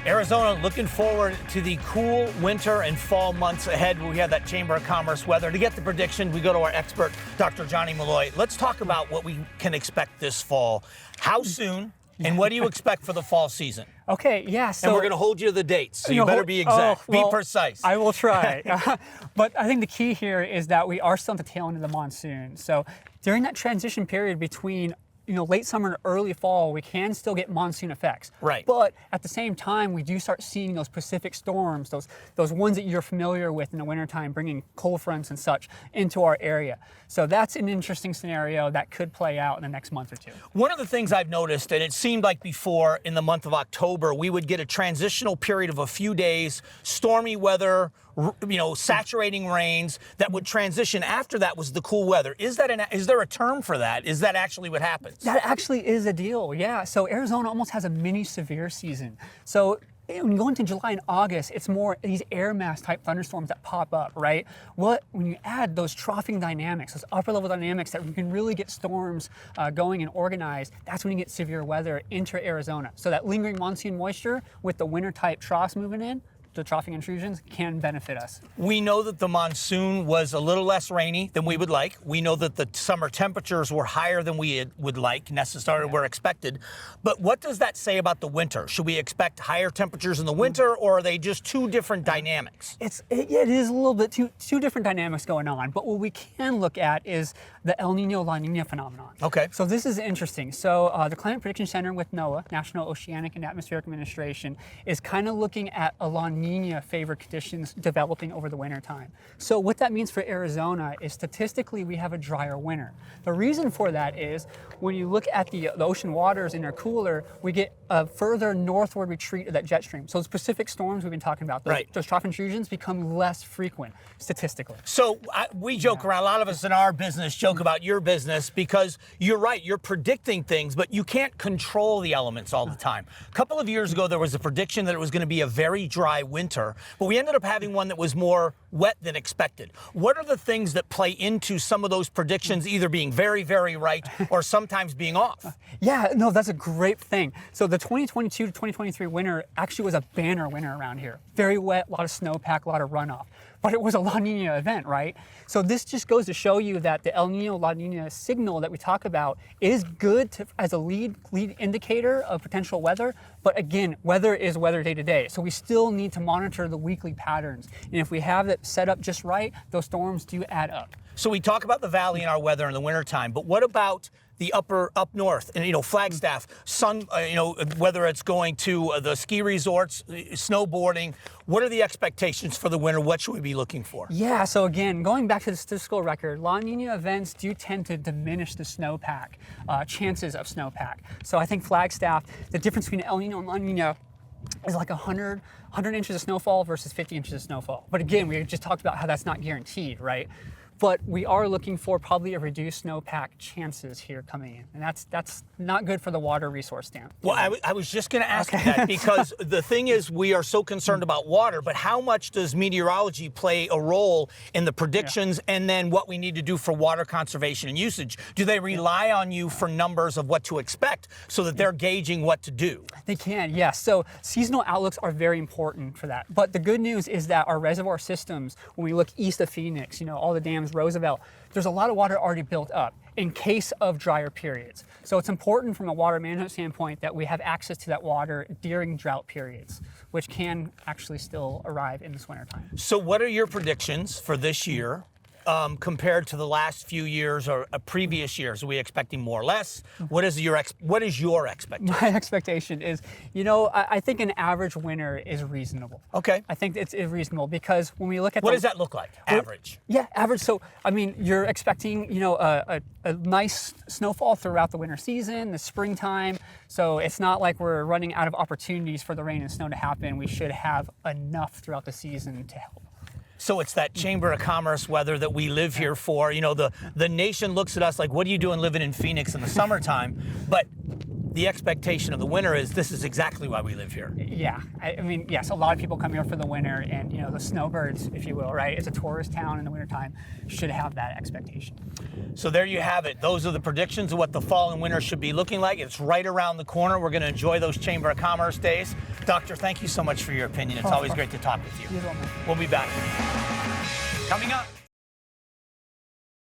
Arizona looking forward to the cool winter and fall months ahead. We have that Chamber of Commerce weather. To get the prediction, we go to our expert, Dr. Johnny Malloy. Let's talk about what we can expect this fall. How soon, and what do you expect for the fall season? Okay, yeah. So and we're going to hold you to the dates, so you better be exact. Be precise. I will try. But I think the key here is that we are still at the tail end of the monsoon. So during that transition period between late summer and early fall, we can still get monsoon effects. Right. But at the same time, we do start seeing those Pacific storms, those ones that you're familiar with in the wintertime, bringing cold fronts and such into our area. So that's an interesting scenario that could play out in the next month or two. One of the things I've noticed, and it seemed like before in the month of October, we would get a transitional period of a few days, stormy weather, saturating rains that would transition. After that was the cool weather. Is there a term for that? Is that actually what happens? That actually is a deal, yeah. So Arizona almost has a mini severe season. So when you go into July and August, it's more these air mass type thunderstorms that pop up, right? When you add those troughing dynamics, those upper level dynamics that you can really get storms going and organized, that's when you get severe weather into Arizona. So that lingering monsoon moisture with the winter type troughs moving in, the troughing intrusions can benefit us. We know that the monsoon was a little less rainy than we would like. We know that the summer temperatures were higher than we would like, necessarily were expected. But what does that say about the winter? Should we expect higher temperatures in the winter, or are they just two different dynamics? It is a little bit two different dynamics going on. But what we can look at is the El Nino La Nina phenomenon. Okay. So this is interesting. So the Climate Prediction Center with NOAA, National Oceanic and Atmospheric Administration, is kind of looking at a La Nina favored conditions developing over the winter time. So what that means for Arizona is statistically we have a drier winter. The reason for that is when you look at the ocean waters and they're cooler, we get a further northward retreat of that jet stream. So those Pacific storms we've been talking about, those trough intrusions become less frequent statistically. So we joke around, a lot of us in our business joke about your business because you're right, you're predicting things, but you can't control the elements all the time. A couple of years ago, there was a prediction that it was going to be a very dry winter, but we ended up having one that was more wet than expected. What are the things that play into some of those predictions either being very, very right or sometimes being off? Yeah, no, that's a great thing. So the 2022 to 2023 winter actually was a banner winter around here. Very wet, a lot of snowpack, a lot of runoff. But it was a La Nina event, right? So this just goes to show you that the El Nino La Nina signal that we talk about is good as a lead indicator of potential weather. But again, weather is weather day to day. So we still need to monitor the weekly patterns. And if we have it set up just right, those storms do add up. So we talk about the valley and our weather in the wintertime, but what about the up north, and Flagstaff, whether it's going to the ski resorts, snowboarding, what are the expectations for the winter? What should we be looking for? Yeah, so again, going back to the statistical record, La Nina events do tend to diminish the snowpack, chances of snowpack. So I think Flagstaff, the difference between El Nino and La Nina is like 100 inches of snowfall versus 50 inches of snowfall. But again, we just talked about how that's not guaranteed, right? But we are looking for probably a reduced snowpack chances here coming in. And that's not good for the water resource standpoint. Well, I was just going to ask you that because the thing is we are so concerned about water, but how much does meteorology play a role in the predictions and then what we need to do for water conservation and usage? Do they rely on you for numbers of what to expect so that they're gauging what to do? They can, yes. So seasonal outlooks are very important for that. But the good news is that our reservoir systems, when we look east of Phoenix, all the dams, Roosevelt, there's a lot of water already built up in case of drier periods. So it's important from a water management standpoint that we have access to that water during drought periods, which can actually still arrive in this wintertime. So what are your predictions for this year compared to the last few years or previous years? Are we expecting more or less? What is your expectation? My expectation is, I think an average winter is reasonable. Okay. I think it's reasonable because when we look at what does that look like? Average? Yeah, average. So, you're expecting, a nice snowfall throughout the winter season, the springtime. So it's not like we're running out of opportunities for the rain and snow to happen. We should have enough throughout the season to help. So it's that Chamber of Commerce weather that we live here for. The nation looks at us like, what are you doing living in Phoenix in the summertime? But the expectation of the winter is this is exactly why we live here. Yeah, yes, a lot of people come here for the winter and, the snowbirds, if you will, right? It's a tourist town in the wintertime, should have that expectation. So there you have it. Those are the predictions of what the fall and winter should be looking like. It's right around the corner. We're going to enjoy those Chamber of Commerce days. Doctor, thank you so much for your opinion. It's always great to talk with you. You as well, man. We'll be back. Coming up.